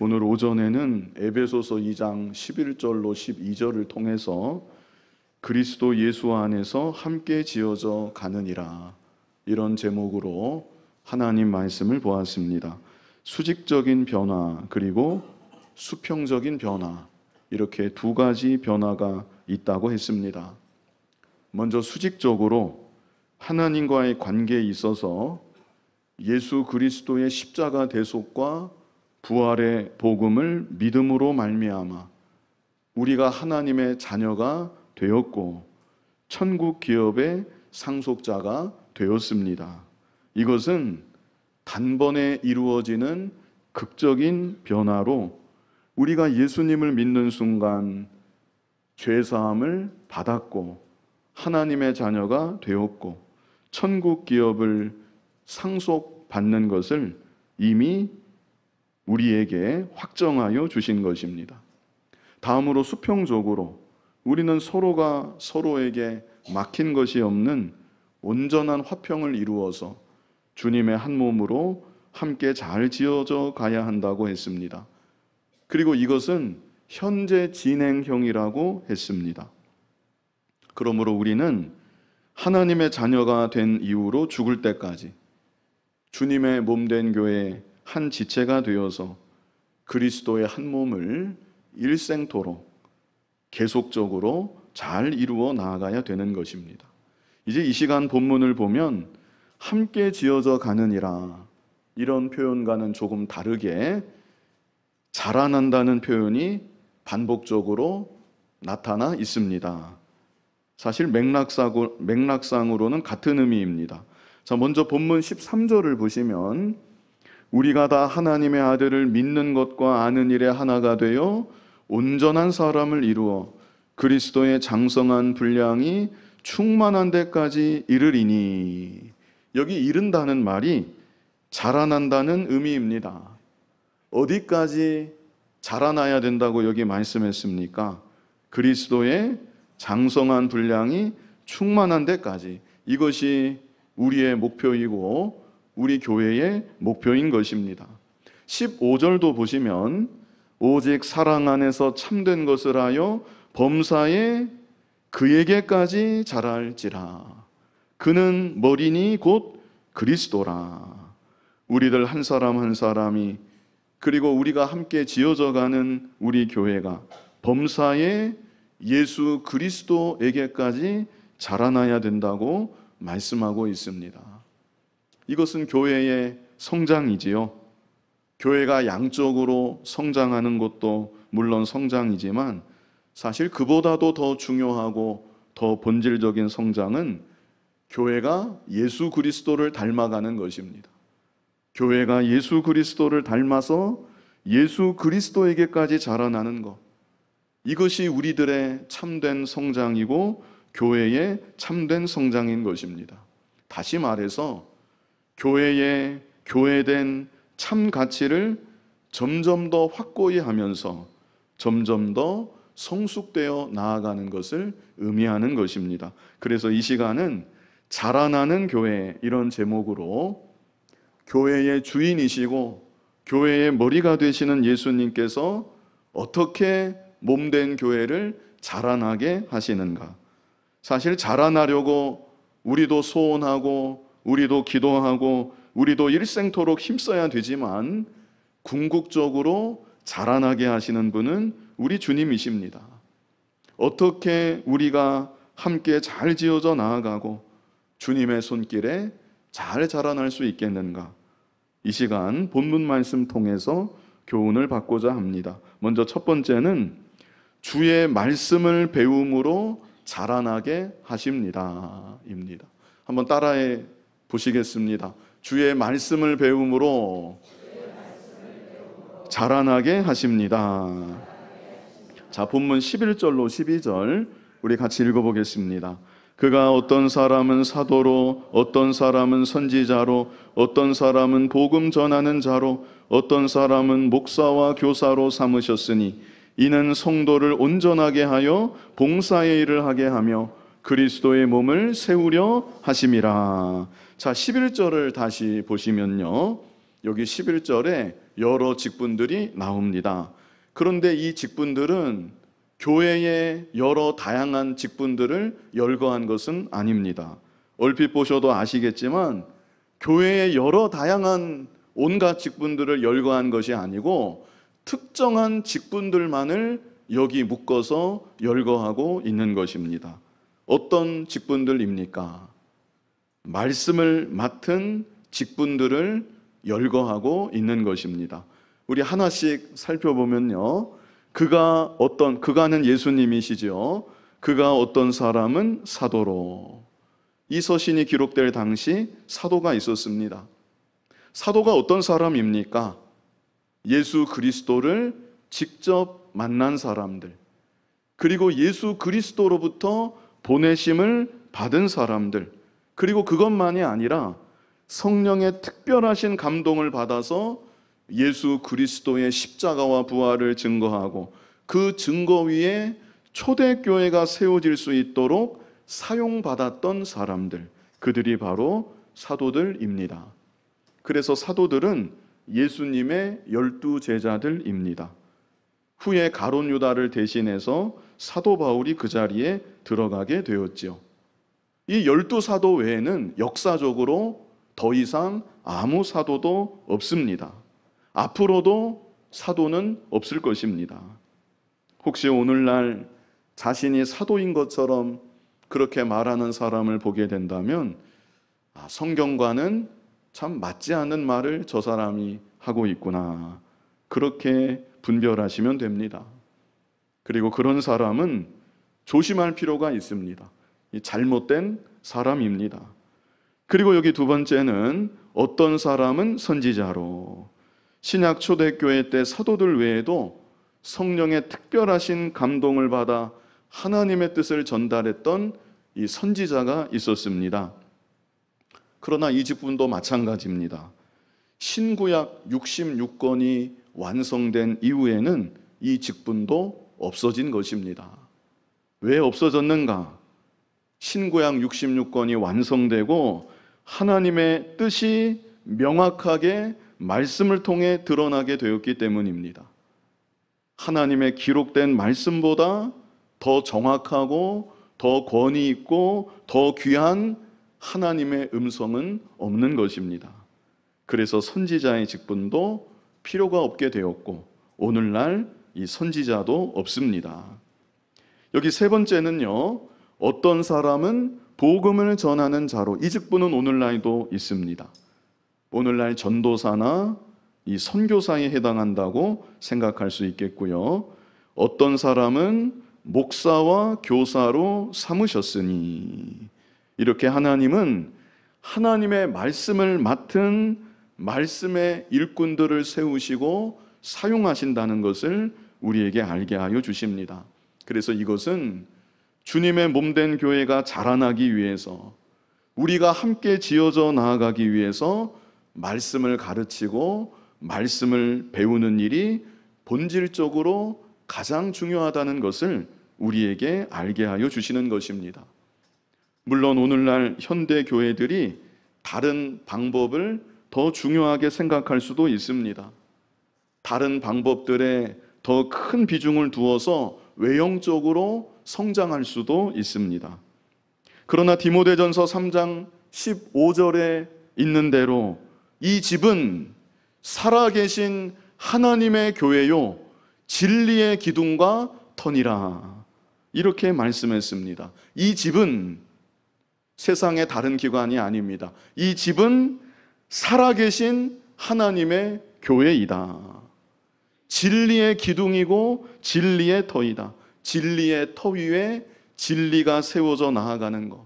오늘 오전에는 에베소서 2장 11절로 12절을 통해서 그리스도 예수 안에서 함께 지어져 가느니라, 이런 제목으로 하나님 말씀을 보았습니다. 수직적인 변화 그리고 수평적인 변화, 이렇게 두 가지 변화가 있다고 했습니다. 먼저 수직적으로 하나님과의 관계에 있어서 예수 그리스도의 십자가 대속과 부활의 복음을 믿음으로 말미암아 우리가 하나님의 자녀가 되었고 천국 기업의 상속자가 되었습니다. 이것은 단번에 이루어지는 극적인 변화로 우리가 예수님을 믿는 순간 죄사함을 받았고 하나님의 자녀가 되었고 천국 기업을 상속받는 것을 이미 우리에게 확정하여 주신 것입니다. 다음으로 수평적으로 우리는 서로가 서로에게 막힌 것이 없는 온전한 화평을 이루어서 주님의 한 몸으로 함께 잘 지어져 가야 한다고 했습니다. 그리고 이것은 현재 진행형이라고 했습니다. 그러므로 우리는 하나님의 자녀가 된 이후로 죽을 때까지 주님의 몸된 교회의 한 지체가 되어서 그리스도의 한 몸을 일생토록 계속적으로 잘 이루어 나아가야 되는 것입니다. 이제 이 시간 본문을 보면 함께 지어져 가느니라, 이런 표현과는 조금 다르게 자라난다는 표현이 반복적으로 나타나 있습니다. 사실 맥락상으로는 같은 의미입니다. 자, 먼저 본문 13절을 보시면 우리가 다 하나님의 아들을 믿는 것과 아는 일에 하나가 되어 온전한 사람을 이루어 그리스도의 장성한 분량이 충만한 데까지 이르리니, 여기 이른다는 말이 자라난다는 의미입니다. 어디까지 자라나야 된다고 여기 말씀했습니까? 그리스도의 장성한 분량이 충만한 데까지. 이것이 우리의 목표이고 우리 교회의 목표인 것입니다. 15절도 보시면 오직 사랑 안에서 참된 것을 하여 범사에 그에게까지 자랄지라. 그는 머리니 곧 그리스도라. 우리들 한 사람 한 사람이, 그리고 우리가 함께 지어져가는 우리 교회가 범사에 예수 그리스도에게까지 자라나야 된다고 말씀하고 있습니다. 이것은 교회의 성장이지요. 교회가 양적으로 성장하는 것도 물론 성장이지만 사실 그보다도 더 중요하고 더 본질적인 성장은 교회가 예수 그리스도를 닮아가는 것입니다. 교회가 예수 그리스도를 닮아서 예수 그리스도에게까지 자라나는 것, 이것이 우리들의 참된 성장이고 교회의 참된 성장인 것입니다. 다시 말해서 교회의 교회된 참 가치를 점점 더 확고히 하면서 점점 더 성숙되어 나아가는 것을 의미하는 것입니다. 그래서 이 시간은 자라나는 교회, 이런 제목으로 교회의 주인이시고 교회의 머리가 되시는 예수님께서 어떻게 몸된 교회를 자라나게 하시는가. 사실 자라나려고 우리도 소원하고 우리도 기도하고 우리도 일생토록 힘써야 되지만 궁극적으로 자라나게 하시는 분은 우리 주님이십니다. 어떻게 우리가 함께 잘 지어져 나아가고 주님의 손길에 잘 자라날 수 있겠는가. 이 시간 본문 말씀 통해서 교훈을 받고자 합니다. 먼저 첫 번째는 주의 말씀을 배움으로 자라나게 하십니다 입니다. 한번 따라해 보시겠습니다. 주의 말씀을 배움으로 자라나게 하십니다. 자, 본문 11절로 12절 우리 같이 읽어보겠습니다. 그가 어떤 사람은 사도로, 어떤 사람은 선지자로, 어떤 사람은 복음 전하는 자로, 어떤 사람은 목사와 교사로 삼으셨으니 이는 성도를 온전하게 하여 봉사의 일을 하게 하며 그리스도의 몸을 세우려 하심이라. 자, 11절을 다시 보시면요, 여기 11절에 여러 직분들이 나옵니다. 그런데 이 직분들은 교회의 여러 다양한 직분들을 열거한 것은 아닙니다. 얼핏 보셔도 아시겠지만 교회의 여러 다양한 온갖 직분들을 열거한 것이 아니고 특정한 직분들만을 여기 묶어서 열거하고 있는 것입니다. 어떤 직분들입니까? 말씀을 맡은 직분들을 열거하고 있는 것입니다. 우리 하나씩 살펴보면요. 그가는 예수님이시죠. 그가 어떤 사람은 사도로. 이 서신이 기록될 당시 사도가 있었습니다. 사도가 어떤 사람입니까? 예수 그리스도를 직접 만난 사람들, 그리고 예수 그리스도로부터 보내심을 받은 사람들, 그리고 그것만이 아니라 성령의 특별하신 감동을 받아서 예수 그리스도의 십자가와 부활을 증거하고 그 증거 위에 초대교회가 세워질 수 있도록 사용받았던 사람들, 그들이 바로 사도들입니다. 그래서 사도들은 예수님의 12 제자들입니다. 후에 가룟 유다를 대신해서 사도 바울이 그 자리에 들어가게 되었지요. 이 12사도 외에는 역사적으로 더 이상 아무 사도도 없습니다. 앞으로도 사도는 없을 것입니다. 혹시 오늘날 자신이 사도인 것처럼 그렇게 말하는 사람을 보게 된다면 성경과는 참 맞지 않는 말을 저 사람이 하고 있구나, 그렇게 분별하시면 됩니다. 그리고 그런 사람은 조심할 필요가 있습니다. 잘못된 사람입니다. 그리고 여기 두 번째는 어떤 사람은 선지자로. 신약 초대교회 때 사도들 외에도 성령의 특별하신 감동을 받아 하나님의 뜻을 전달했던 이 선지자가 있었습니다. 그러나 이 직분도 마찬가지입니다. 신구약 66권이 완성된 이후에는 이 직분도 없어진 것입니다. 왜 없어졌는가? 신구약 66권이 완성되고 하나님의 뜻이 명확하게 말씀을 통해 드러나게 되었기 때문입니다. 하나님의 기록된 말씀보다 더 정확하고 더 권위 있고 더 귀한 하나님의 음성은 없는 것입니다. 그래서 선지자의 직분도 필요가 없게 되었고 오늘날 이 선지자도 없습니다. 여기 세 번째는요, 어떤 사람은 복음을 전하는 자로. 이 직분은 오늘날도 있습니다. 오늘날 전도사나 이 선교사에 해당한다고 생각할 수 있겠고요. 어떤 사람은 목사와 교사로 삼으셨으니. 이렇게 하나님은 하나님의 말씀을 맡은 말씀의 일꾼들을 세우시고 사용하신다는 것을 우리에게 알게 하여 주십니다. 그래서 이것은 주님의 몸된 교회가 자라나기 위해서, 우리가 함께 지어져 나아가기 위해서 말씀을 가르치고 말씀을 배우는 일이 본질적으로 가장 중요하다는 것을 우리에게 알게 하여 주시는 것입니다. 물론 오늘날 현대 교회들이 다른 방법을 더 중요하게 생각할 수도 있습니다. 다른 방법들에 더 큰 비중을 두어서 외형적으로 성장할 수도 있습니다. 그러나 디모데전서 3장 15절에 있는 대로 이 집은 살아계신 하나님의 교회요 진리의 기둥과 터니라, 이렇게 말씀했습니다. 이 집은 세상의 다른 기관이 아닙니다. 이 집은 살아계신 하나님의 교회이다. 진리의 기둥이고 진리의 터이다. 진리의 터 위에 진리가 세워져 나아가는 것,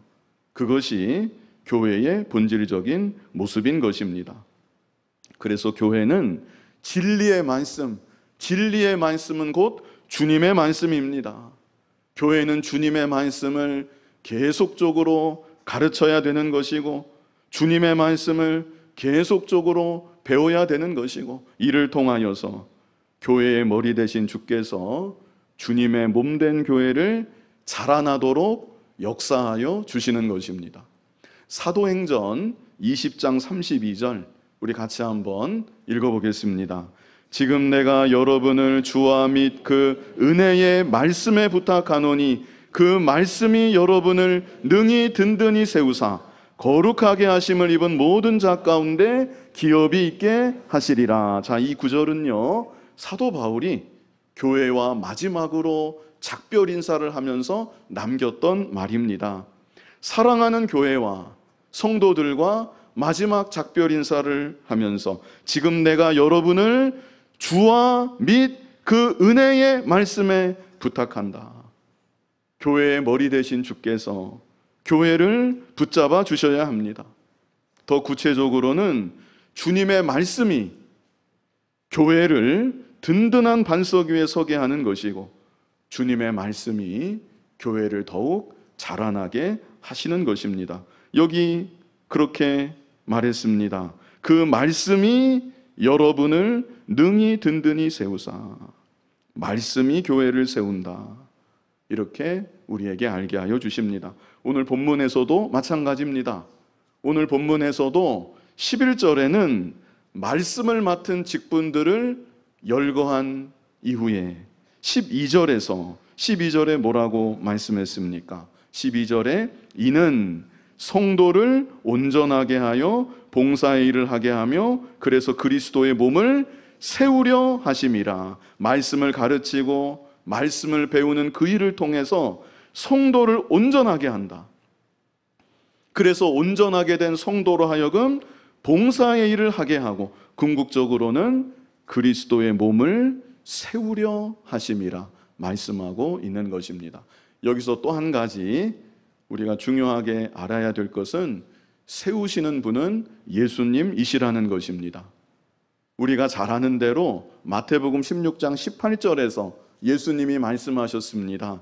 그것이 교회의 본질적인 모습인 것입니다. 그래서 교회는 진리의 말씀, 진리의 말씀은 곧 주님의 말씀입니다. 교회는 주님의 말씀을 계속적으로 가르쳐야 되는 것이고 주님의 말씀을 계속적으로 배워야 되는 것이고, 이를 통하여서 교회의 머리 되신 주께서 주님의 몸된 교회를 자라나도록 역사하여 주시는 것입니다. 사도행전 20장 32절 우리 같이 한번 읽어보겠습니다. 지금 내가 여러분을 주와 및 그 은혜의 말씀에 부탁하노니 그 말씀이 여러분을 능히 든든히 세우사 거룩하게 하심을 입은 모든 자 가운데 기업이 있게 하시리라. 자, 이 구절은요, 사도 바울이 교회와 마지막으로 작별 인사를 하면서 남겼던 말입니다. 사랑하는 교회와 성도들과 마지막 작별 인사를 하면서 지금 내가 여러분을 주와 및 그 은혜의 말씀에 부탁한다. 교회의 머리 되신 주께서 교회를 붙잡아 주셔야 합니다. 더 구체적으로는 주님의 말씀이 교회를 든든한 반석 위에 서게 하는 것이고 주님의 말씀이 교회를 더욱 자라나게 하시는 것입니다. 여기 그렇게 말했습니다. 그 말씀이 여러분을 능히 든든히 세우사. 말씀이 교회를 세운다. 이렇게 우리에게 알게 하여 주십니다. 오늘 본문에서도 마찬가지입니다. 오늘 본문에서도 11절에는 말씀을 맡은 직분들을 열거한 이후에 12절에 뭐라고 말씀했습니까? 12절에 이는 성도를 온전하게 하여 봉사의 일을 하게 하며 그래서 그리스도의 몸을 세우려 하심이라. 말씀을 가르치고 말씀을 배우는 그 일을 통해서 성도를 온전하게 한다. 그래서 온전하게 된 성도로 하여금 봉사의 일을 하게 하고 궁극적으로는 그리스도의 몸을 세우려 하심이라 말씀하고 있는 것입니다. 여기서 또 한 가지 우리가 중요하게 알아야 될 것은 세우시는 분은 예수님이시라는 것입니다. 우리가 잘 아는 대로 마태복음 16장 18절에서 예수님이 말씀하셨습니다.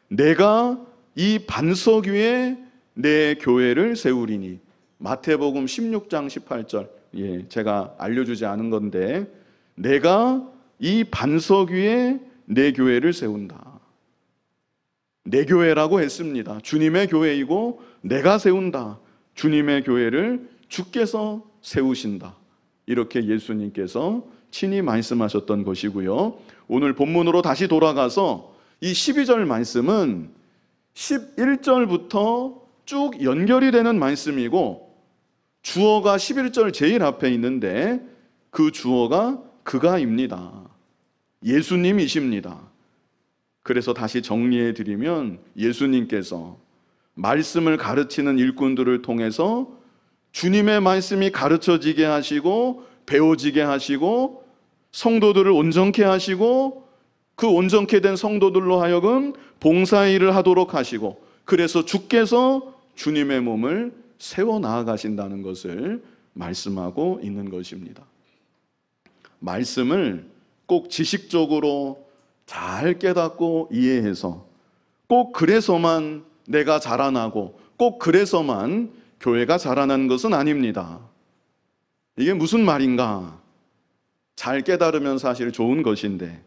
내가 이 반석 위에 내 교회를 세우리니. 마태복음 16장 18절, 제가 알려주지 않은 건데 내가 이 반석 위에 내 교회를 세운다. 내 교회라고 했습니다. 주님의 교회이고 내가 세운다. 주님의 교회를 주께서 세우신다. 이렇게 예수님께서 친히 말씀하셨던 것이고요. 오늘 본문으로 다시 돌아가서 이 12절 말씀은 11절부터 쭉 연결이 되는 말씀이고 주어가 11절 제일 앞에 있는데 그 주어가 그가입니다. 예수님이십니다. 그래서 다시 정리해 드리면 예수님께서 말씀을 가르치는 일꾼들을 통해서 주님의 말씀이 가르쳐지게 하시고 배워지게 하시고 성도들을 온전케 하시고 그 온전케 된 성도들로 하여금 봉사의 일을 하도록 하시고 그래서 주께서 주님의 몸을 세워 나아가신다는 것을 말씀하고 있는 것입니다. 말씀을 꼭 지식적으로 잘 깨닫고 이해해서 꼭 그래서만 내가 자라나고 꼭 그래서만 교회가 자라나는 것은 아닙니다. 이게 무슨 말인가? 잘 깨달으면 사실 좋은 것인데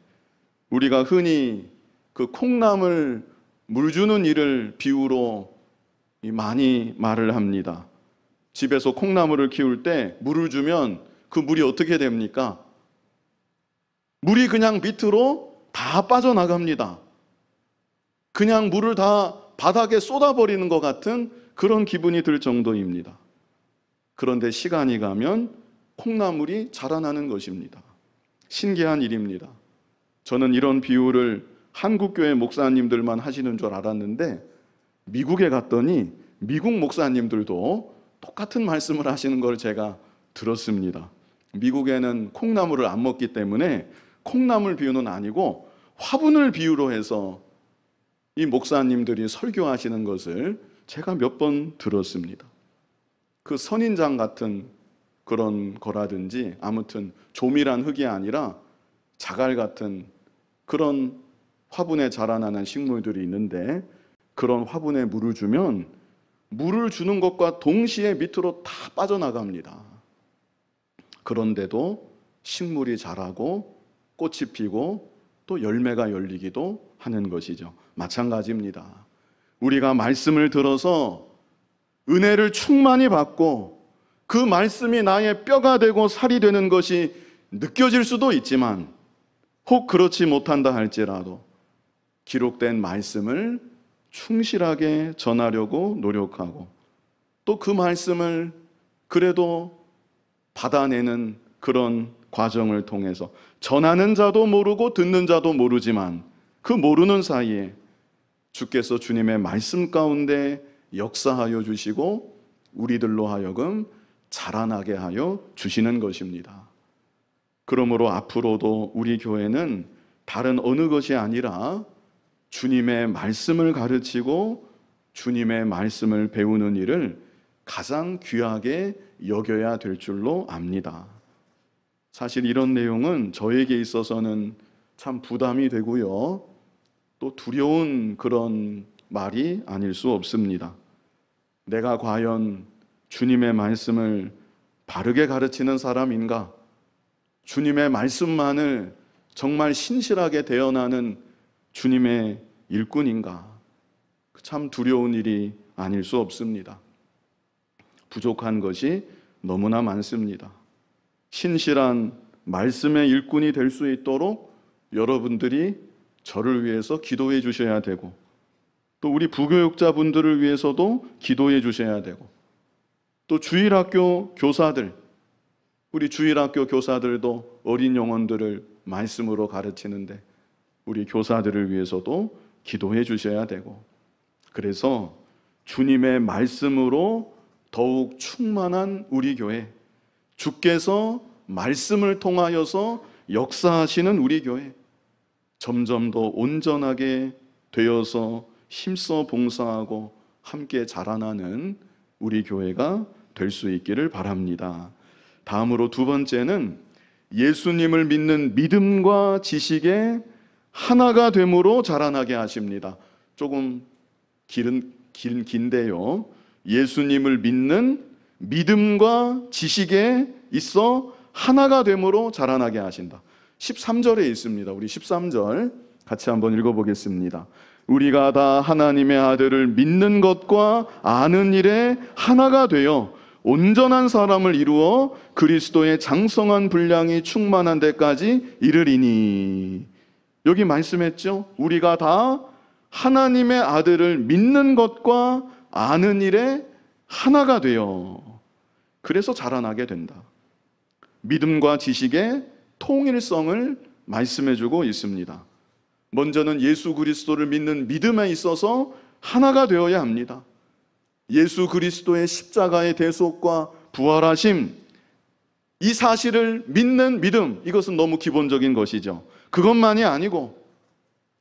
우리가 흔히 그 콩나물 물 주는 일을 비유로 많이 말을 합니다. 집에서 콩나물을 키울 때 물을 주면 그 물이 어떻게 됩니까? 물이 그냥 밑으로 다 빠져나갑니다. 그냥 물을 다 바닥에 쏟아버리는 것 같은 그런 기분이 들 정도입니다. 그런데 시간이 가면 콩나물이 자라나는 것입니다. 신기한 일입니다. 저는 이런 비유를 한국교회 목사님들만 하시는 줄 알았는데 미국에 갔더니 미국 목사님들도 똑같은 말씀을 하시는 걸 제가 들었습니다. 미국에는 콩나물을 안 먹기 때문에 콩나물 비유는 아니고 화분을 비유로 해서 이 목사님들이 설교하시는 것을 제가 몇 번 들었습니다. 그 선인장 같은 그런 거라든지 아무튼 조밀한 흙이 아니라 자갈 같은 그런 화분에 자라나는 식물들이 있는데 그런 화분에 물을 주면 물을 주는 것과 동시에 밑으로 다 빠져나갑니다. 그런데도 식물이 자라고 꽃이 피고 또 열매가 열리기도 하는 것이죠. 마찬가지입니다. 우리가 말씀을 들어서 은혜를 충만히 받고 그 말씀이 나의 뼈가 되고 살이 되는 것이 느껴질 수도 있지만, 혹 그렇지 못한다 할지라도 기록된 말씀을 충실하게 전하려고 노력하고, 또 그 말씀을 그래도 받아내는 그런 과정을 통해서 전하는 자도 모르고 듣는 자도 모르지만, 그 모르는 사이에 주께서 주님의 말씀 가운데 역사하여 주시고 우리들로 하여금 자라나게 하여 주시는 것입니다. 그러므로 앞으로도 우리 교회는 다른 어느 것이 아니라 주님의 말씀을 가르치고 주님의 말씀을 배우는 일을 가장 귀하게 여겨야 될 줄로 압니다. 사실 이런 내용은 저에게 있어서는 참 부담이 되고요, 또 두려운 그런 말이 아닐 수 없습니다. 내가 과연 주님의 말씀을 바르게 가르치는 사람인가? 주님의 말씀만을 정말 신실하게 대언하는 주님의 일꾼인가? 참 두려운 일이 아닐 수 없습니다. 부족한 것이 너무나 많습니다. 신실한 말씀의 일꾼이 될 수 있도록 여러분들이 저를 위해서 기도해 주셔야 되고, 또 우리 부교육자분들을 위해서도 기도해 주셔야 되고, 또 주일학교 교사들, 우리 주일학교 교사들도 어린 영혼들을 말씀으로 가르치는데 우리 교사들을 위해서도 기도해 주셔야 되고, 그래서 주님의 말씀으로 더욱 충만한 우리 교회, 주께서 말씀을 통하여서 역사하시는 우리 교회, 점점 더 온전하게 되어서 힘써 봉사하고 함께 자라나는 우리 교회가 될 수 있기를 바랍니다. 다음으로 두 번째는 예수님을 믿는 믿음과 지식의 하나가 됨으로 자라나게 하십니다. 조금 긴데요. 예수님을 믿는 믿음과 지식에 있어 하나가 됨으로 자라나게 하신다. 13절에 있습니다. 우리 13절 같이 한번 읽어보겠습니다. 우리가 다 하나님의 아들을 믿는 것과 아는 일에 하나가 되어 온전한 사람을 이루어 그리스도의 장성한 분량이 충만한 데까지 이르리니. 여기 말씀했죠. 우리가 다 하나님의 아들을 믿는 것과 아는 일에 하나가 되어, 그래서 자라나게 된다. 믿음과 지식의 통일성을 말씀해주고 있습니다. 먼저는 예수 그리스도를 믿는 믿음에 있어서 하나가 되어야 합니다. 예수 그리스도의 십자가의 대속과 부활하심, 이 사실을 믿는 믿음, 이것은 너무 기본적인 것이죠. 그것만이 아니고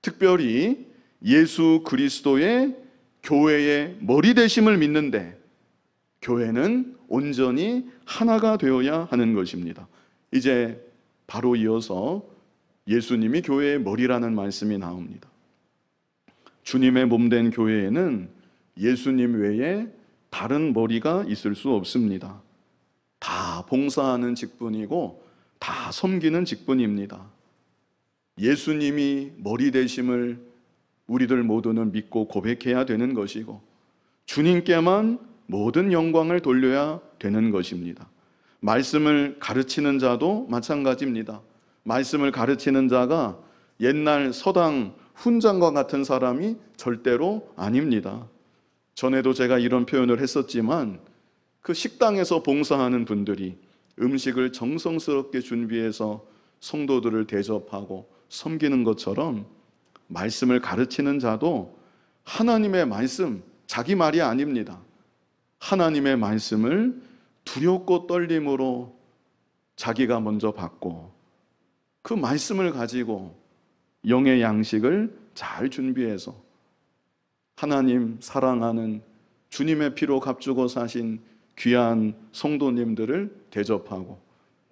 특별히 예수 그리스도의 교회의 머리 되심을 믿는데, 교회는 온전히 하나가 되어야 하는 것입니다. 이제 바로 이어서 예수님이 교회의 머리라는 말씀이 나옵니다. 주님의 몸된 교회에는 예수님 외에 다른 머리가 있을 수 없습니다. 다 봉사하는 직분이고 다 섬기는 직분입니다. 예수님이 머리 되심을 우리들 모두는 믿고 고백해야 되는 것이고, 주님께만 모든 영광을 돌려야 되는 것입니다. 말씀을 가르치는 자도 마찬가지입니다. 말씀을 가르치는 자가 옛날 서당 훈장과 같은 사람이 절대로 아닙니다. 전에도 제가 이런 표현을 했었지만, 그 식당에서 봉사하는 분들이 음식을 정성스럽게 준비해서 성도들을 대접하고 섬기는 것처럼, 말씀을 가르치는 자도 하나님의 말씀, 자기 말이 아닙니다. 하나님의 말씀을 두렵고 떨림으로 자기가 먼저 받고, 그 말씀을 가지고 영의 양식을 잘 준비해서 하나님 사랑하는 주님의 피로 값주고 사신 귀한 성도님들을 대접하고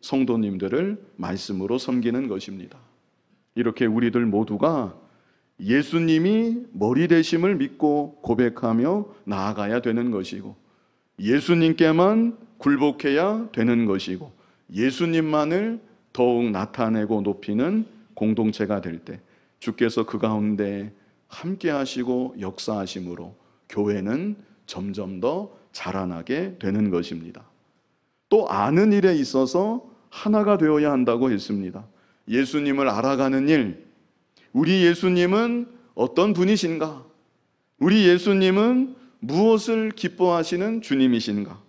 성도님들을 말씀으로 섬기는 것입니다. 이렇게 우리들 모두가 예수님이 머리 되심을 믿고 고백하며 나아가야 되는 것이고, 예수님께만 굴복해야 되는 것이고, 예수님만을 더욱 나타내고 높이는 공동체가 될 때 주께서 그 가운데 함께 하시고 역사하심으로 교회는 점점 더 자라나게 되는 것입니다. 또 아는 일에 있어서 하나가 되어야 한다고 했습니다. 예수님을 알아가는 일, 우리 예수님은 어떤 분이신가? 우리 예수님은 무엇을 기뻐하시는 주님이신가?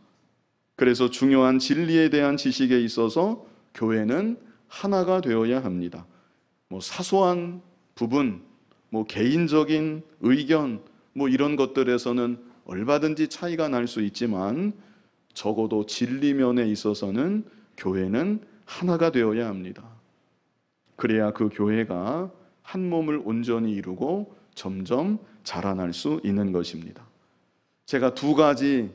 그래서 중요한 진리에 대한 지식에 있어서 교회는 하나가 되어야 합니다. 사소한 부분, 개인적인 의견, 이런 것들에서는 얼마든지 차이가 날 수 있지만 적어도 진리면에 있어서는 교회는 하나가 되어야 합니다. 그래야 그 교회가 한 몸을 온전히 이루고 점점 자라날 수 있는 것입니다. 제가 두 가지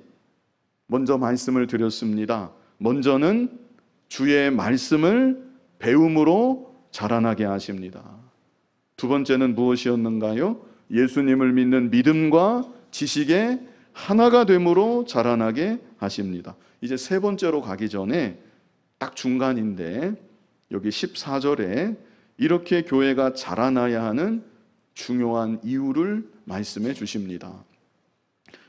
먼저 말씀을 드렸습니다. 먼저는 주의 말씀을 배움으로 자라나게 하십니다. 두 번째는 무엇이었는가요? 예수님을 믿는 믿음과 지식의 하나가 됨으로 자라나게 하십니다. 이제 세 번째로 가기 전에 딱 중간인데 여기 14절에 이렇게 교회가 자라나야 하는 중요한 이유를 말씀해 주십니다.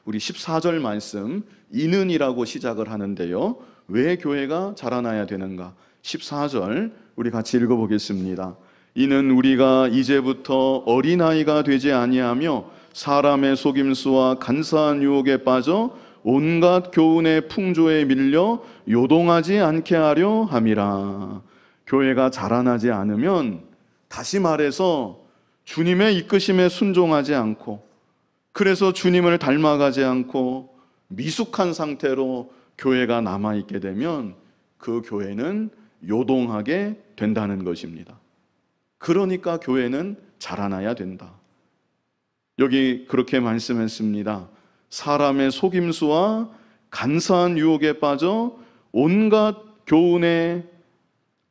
우리 14절 말씀, 이는이라고 시작을 하는데요. 왜 교회가 자라나야 되는가? 14절 우리 같이 읽어보겠습니다. 이는 우리가 이제부터 어린아이가 되지 아니하며 사람의 속임수와 간사한 유혹에 빠져 온갖 교훈의 풍조에 밀려 요동하지 않게 하려 함이라. 교회가 자라나지 않으면, 다시 말해서 주님의 이끄심에 순종하지 않고, 그래서 주님을 닮아가지 않고 미숙한 상태로 교회가 남아있게 되면 그 교회는 요동하게 된다는 것입니다. 그러니까 교회는 자라나야 된다. 여기 그렇게 말씀했습니다. 사람의 속임수와 간사한 유혹에 빠져 온갖 교훈의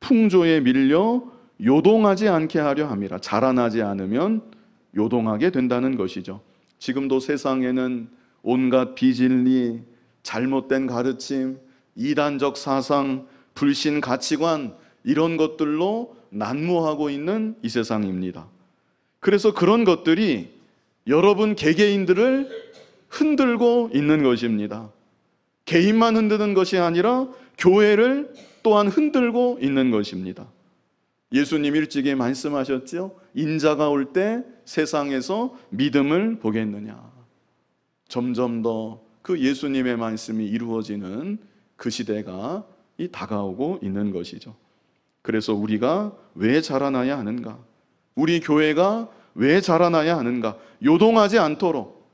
풍조에 밀려 요동하지 않게 하려 함이라. 자라나지 않으면 요동하게 된다는 것이죠. 지금도 세상에는 온갖 비진리, 잘못된 가르침, 이단적 사상, 불신 가치관, 이런 것들로 난무하고 있는 이 세상입니다. 그래서 그런 것들이 여러분 개개인들을 흔들고 있는 것입니다. 개인만 흔드는 것이 아니라 교회를 또한 흔들고 있는 것입니다. 예수님 일찍이 말씀하셨죠. 인자가 올 때 세상에서 믿음을 보겠느냐. 점점 더 그 예수님의 말씀이 이루어지는 그 시대가 다가오고 있는 것이죠. 그래서 우리가 왜 자라나야 하는가? 우리 교회가 왜 자라나야 하는가? 요동하지 않도록,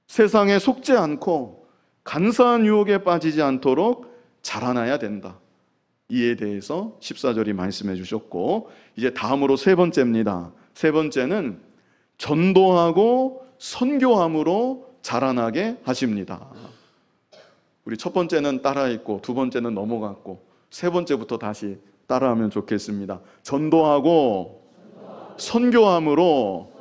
세상에 속지 않고 간사한 유혹에 빠지지 않도록 자라나야 된다. 이에 대해서 14절이 말씀해 주셨고, 이제 다음으로 세 번째입니다. 세 번째는 전도하고 선교함으로 자라나게 하십니다. 우리 첫 번째는 따라했고 두 번째는 넘어갔고 세 번째부터 다시 따라하면 좋겠습니다. 전도하고 선교함으로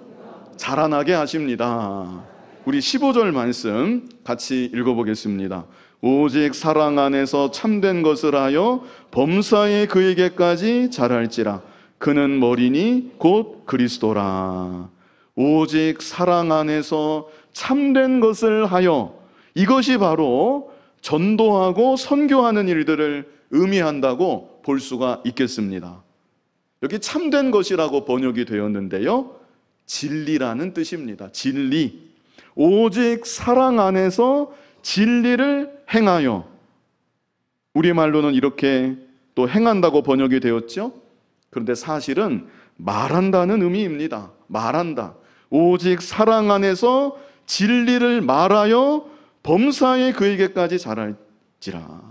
자라나게 하십니다. 우리 15절 말씀 같이 읽어보겠습니다. 오직 사랑 안에서 참된 것을 하여 범사에 그에게까지 자랄지라. 그는 머리니 곧 그리스도라. 오직 사랑 안에서 참된 것을 하여, 이것이 바로 전도하고 선교하는 일들을 의미한다고 볼 수가 있겠습니다. 여기 참된 것이라고 번역이 되었는데요, 진리라는 뜻입니다. 진리. 오직 사랑 안에서 진리를 행하여, 우리말로는 이렇게 또 행한다고 번역이 되었죠. 그런데 사실은 말한다는 의미입니다. 말한다. 오직 사랑 안에서 진리를 말하여 범사에 그에게까지 자랄지라.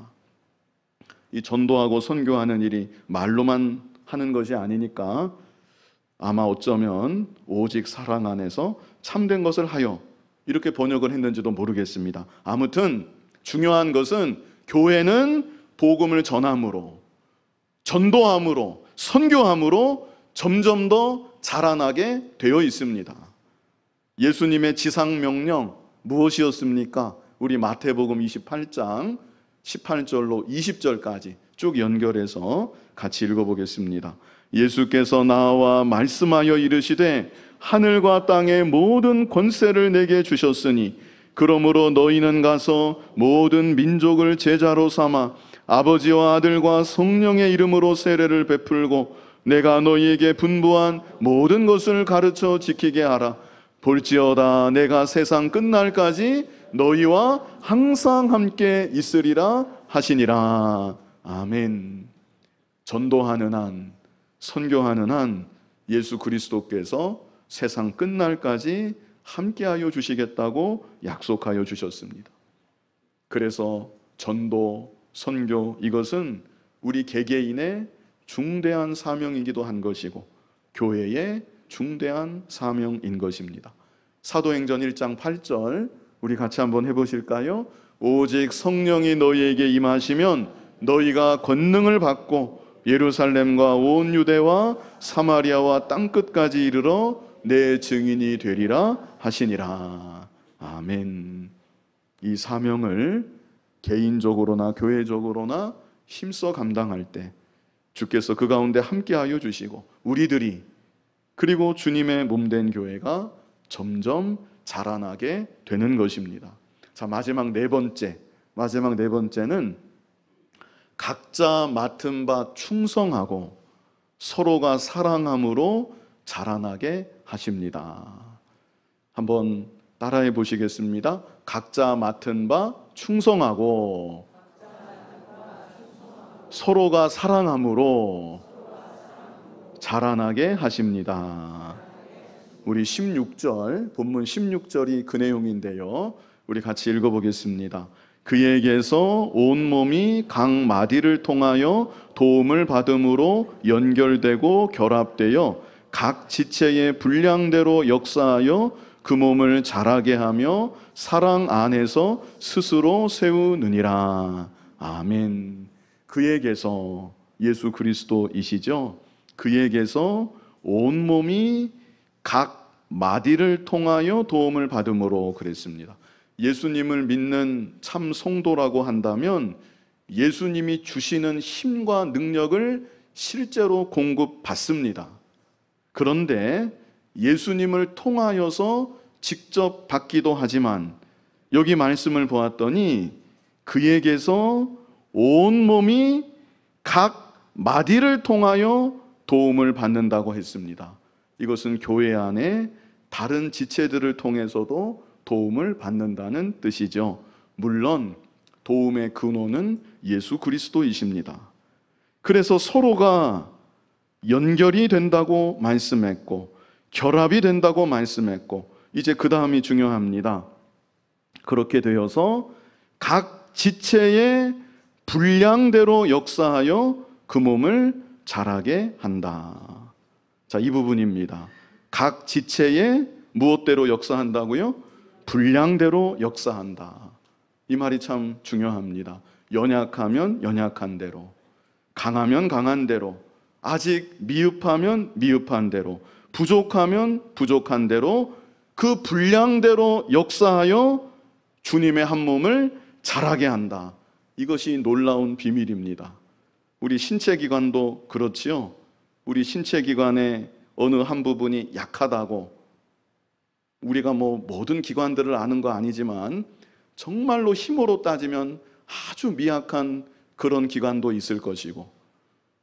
이 전도하고 선교하는 일이 말로만 하는 것이 아니니까 아마 어쩌면 오직 사랑 안에서 참된 것을 하여, 이렇게 번역을 했는지도 모르겠습니다. 아무튼 중요한 것은 교회는 복음을 전함으로, 전도함으로, 선교함으로 점점 더 자라나게 되어 있습니다. 예수님의 지상명령 무엇이었습니까? 우리 마태복음 28장 18절로 20절까지 쭉 연결해서 같이 읽어보겠습니다. 예수께서 나와 말씀하여 이르시되 하늘과 땅의 모든 권세를 내게 주셨으니 그러므로 너희는 가서 모든 민족을 제자로 삼아 아버지와 아들과 성령의 이름으로 세례를 베풀고 내가 너희에게 분부한 모든 것을 가르쳐 지키게 하라. 볼지어다 내가 세상 끝날까지 너희와 항상 함께 있으리라 하시니라. 아멘. 전도하는 한, 선교하는 한 예수 그리스도께서 세상 끝날까지 함께하여 주시겠다고 약속하여 주셨습니다. 그래서 전도, 선교, 이것은 우리 개개인의 중대한 사명이기도 한 것이고 교회의 중대한 사명인 것입니다. 사도행전 1장 8절 우리 같이 한번 해보실까요? 오직 성령이 너희에게 임하시면 너희가 권능을 받고 예루살렘과 온 유대와 사마리아와 땅끝까지 이르러 내 증인이 되리라 하시니라. 아멘. 이 사명을 개인적으로나 교회적으로나 힘써 감당할 때 주께서 그 가운데 함께하여 주시고 우리들이 그리고 주님의 몸된 교회가 점점 자라나게 되는 것입니다. 자, 마지막 네 번째는 각자 맡은 바 충성하고 서로가 사랑함으로 자라나게 하십니다. 한번 따라해 보시겠습니다. 각자 맡은 바 충성하고 서로가 사랑함으로 자라나게 하십니다. 우리 16절, 본문 16절이 그 내용인데요. 우리 같이 읽어보겠습니다. 그에게서 온몸이 각 마디를 통하여 도움을 받음으로 연결되고 결합되어 각 지체의 분량대로 역사하여 그 몸을 자라게 하며 사랑 안에서 스스로 세우느니라. 아멘. 그에게서, 예수 그리스도이시죠? 그에게서 온몸이 각 마디를 통하여 도움을 받음으로 그랬습니다. 예수님을 믿는 참 성도라고 한다면 예수님이 주시는 힘과 능력을 실제로 공급받습니다. 그런데 예수님을 통하여서 직접 받기도 하지만 여기 말씀을 보았더니 그에게서 온몸이 각 마디를 통하여 도움을 받는다고 했습니다. 이것은 교회 안에 다른 지체들을 통해서도 도움을 받는다는 뜻이죠. 물론 도움의 근원은 예수 그리스도이십니다. 그래서 서로가 연결이 된다고 말씀했고 결합이 된다고 말씀했고 이제 그 다음이 중요합니다. 그렇게 되어서 각 지체의 분량대로 역사하여 그 몸을 자라게 한다. 자, 이 부분입니다. 각 지체의 무엇대로 역사한다고요? 분량대로 역사한다. 이 말이 참 중요합니다. 연약하면 연약한 대로, 강하면 강한 대로, 아직 미흡하면 미흡한 대로, 부족하면 부족한 대로 그 분량대로 역사하여 주님의 한 몸을 자라게 한다. 이것이 놀라운 비밀입니다. 우리 신체기관도 그렇지요. 우리 신체기관의 어느 한 부분이 약하다고 우리가 모든 기관들을 아는 거 아니지만 정말로 힘으로 따지면 아주 미약한 그런 기관도 있을 것이고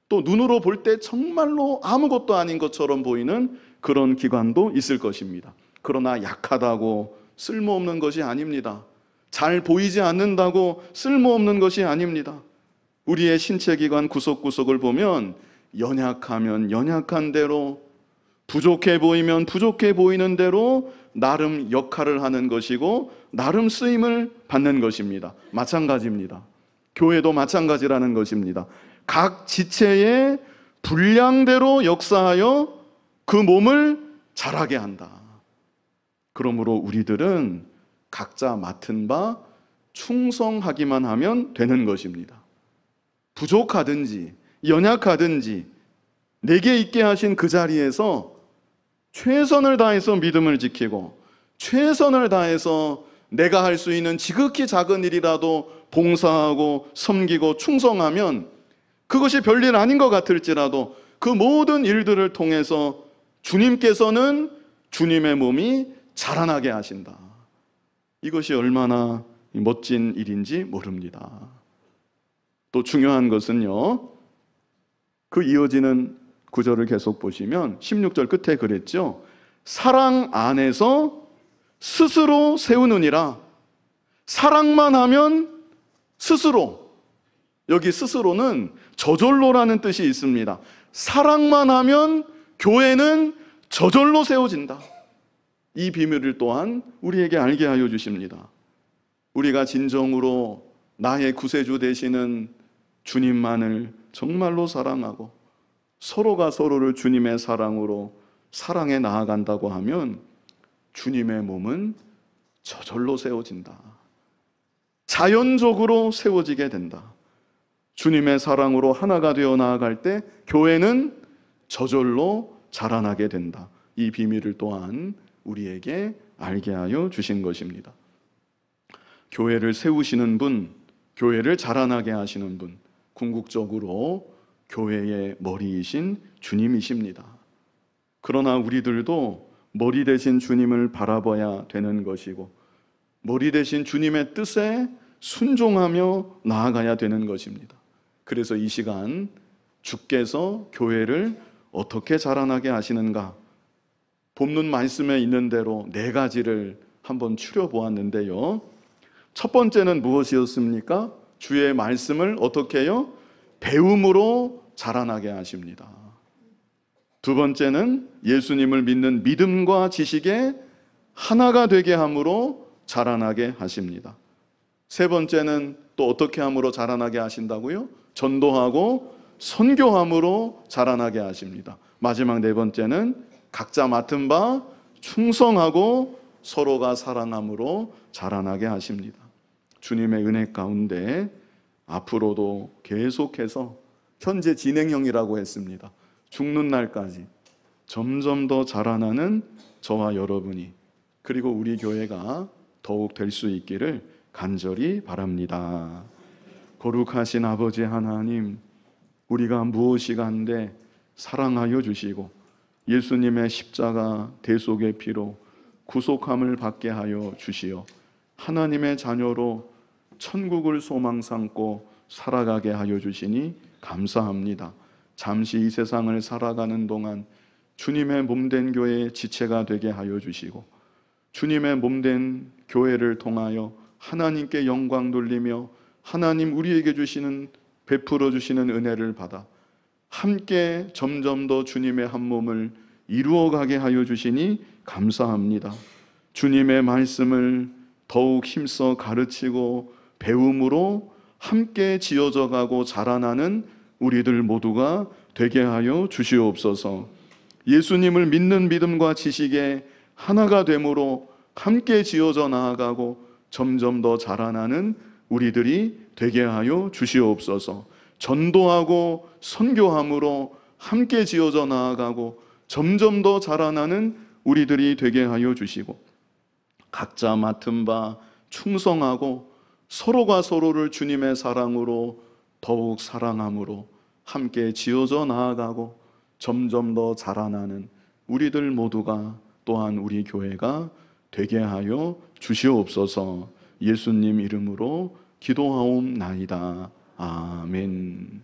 또 눈으로 볼 때 정말로 아무것도 아닌 것처럼 보이는 그런 기관도 있을 것입니다. 그러나 약하다고 쓸모없는 것이 아닙니다. 잘 보이지 않는다고 쓸모없는 것이 아닙니다. 우리의 신체기관 구석구석을 보면 연약하면 연약한 대로, 부족해 보이면 부족해 보이는 대로 나름 역할을 하는 것이고 나름 쓰임을 받는 것입니다. 마찬가지입니다. 교회도 마찬가지라는 것입니다. 각 지체의 분량대로 역사하여 그 몸을 자라게 한다. 그러므로 우리들은 각자 맡은 바 충성하기만 하면 되는 것입니다. 부족하든지 연약하든지 내게 있게 하신 그 자리에서 최선을 다해서 믿음을 지키고 최선을 다해서 내가 할 수 있는 지극히 작은 일이라도 봉사하고 섬기고 충성하면 그것이 별일 아닌 것 같을지라도 그 모든 일들을 통해서 주님께서는 주님의 몸이 자라나게 하신다. 이것이 얼마나 멋진 일인지 모릅니다. 또 중요한 것은요, 그 이어지는 구절을 계속 보시면 16절 끝에 그랬죠. 사랑 안에서 스스로 세우느니라. 사랑만 하면 스스로, 여기 스스로는 저절로라는 뜻이 있습니다. 사랑만 하면 교회는 저절로 세워진다. 이 비밀을 또한 우리에게 알게 하여 주십니다. 우리가 진정으로 나의 구세주 되시는 주님만을 정말로 사랑하고 서로가 서로를 주님의 사랑으로 사랑해 나아간다고 하면 주님의 몸은 저절로 세워진다. 자연적으로 세워지게 된다. 주님의 사랑으로 하나가 되어 나아갈 때 교회는 저절로 자라나게 된다. 이 비밀을 또한 우리에게 알게 하여 주신 것입니다. 교회를 세우시는 분, 교회를 자라나게 하시는 분, 궁극적으로 교회의 머리이신 주님이십니다. 그러나 우리들도 머리 대신 주님을 바라봐야 되는 것이고 머리 대신 주님의 뜻에 순종하며 나아가야 되는 것입니다. 그래서 이 시간 주께서 교회를 어떻게 자라나게 하시는가, 본문 말씀에 있는 대로 4가지를 한번 추려보았는데요. 첫 번째는 무엇이었습니까? 주의 말씀을 어떻게 해요? 배움으로 자라나게 하십니다. 두 번째는 예수님을 믿는 믿음과 지식에 하나가 되게 함으로 자라나게 하십니다. 세 번째는 또 어떻게 함으로 자라나게 하신다고요? 전도하고 선교함으로 자라나게 하십니다. 마지막 4번째는 각자 맡은 바 충성하고 서로가 사랑함으로 자라나게 하십니다. 주님의 은혜 가운데 앞으로도 계속해서 현재 진행형이라고 했습니다. 죽는 날까지 점점 더 자라나는 저와 여러분이, 그리고 우리 교회가 더욱 될 수 있기를 간절히 바랍니다. 거룩하신 아버지 하나님, 우리가 무엇이 간데 사랑하여 주시고 예수님의 십자가 대속의 피로 구속함을 받게 하여 주시어 하나님의 자녀로 천국을 소망 삼고 살아가게 하여 주시니 감사합니다. 잠시 이 세상을 살아가는 동안 주님의 몸된 교회의 지체가 되게 하여 주시고 주님의 몸된 교회를 통하여 하나님께 영광 돌리며 하나님 우리에게 주시는, 베풀어 주시는 은혜를 받아 함께 점점 더 주님의 한 몸을 이루어가게 하여 주시니 감사합니다. 주님의 말씀을 더욱 힘써 가르치고 배움으로 함께 지어져 가고 자라나는 우리들 모두가 되게 하여 주시옵소서. 예수님을 믿는 믿음과 지식에 하나가 됨으로 함께 지어져 나아가고 점점 더 자라나는 우리들이 되게 하여 주시옵소서. 전도하고 선교함으로 함께 지어져 나아가고 점점 더 자라나는 우리들이 되게 하여 주시고 각자 맡은 바 충성하고 서로가 서로를 주님의 사랑으로 더욱 사랑함으로 함께 지어져 나아가고 점점 더 자라나는 우리들 모두가 또한 우리 교회가 되게 하여 주시옵소서. 예수님 이름으로 기도하옵나이다. 아멘.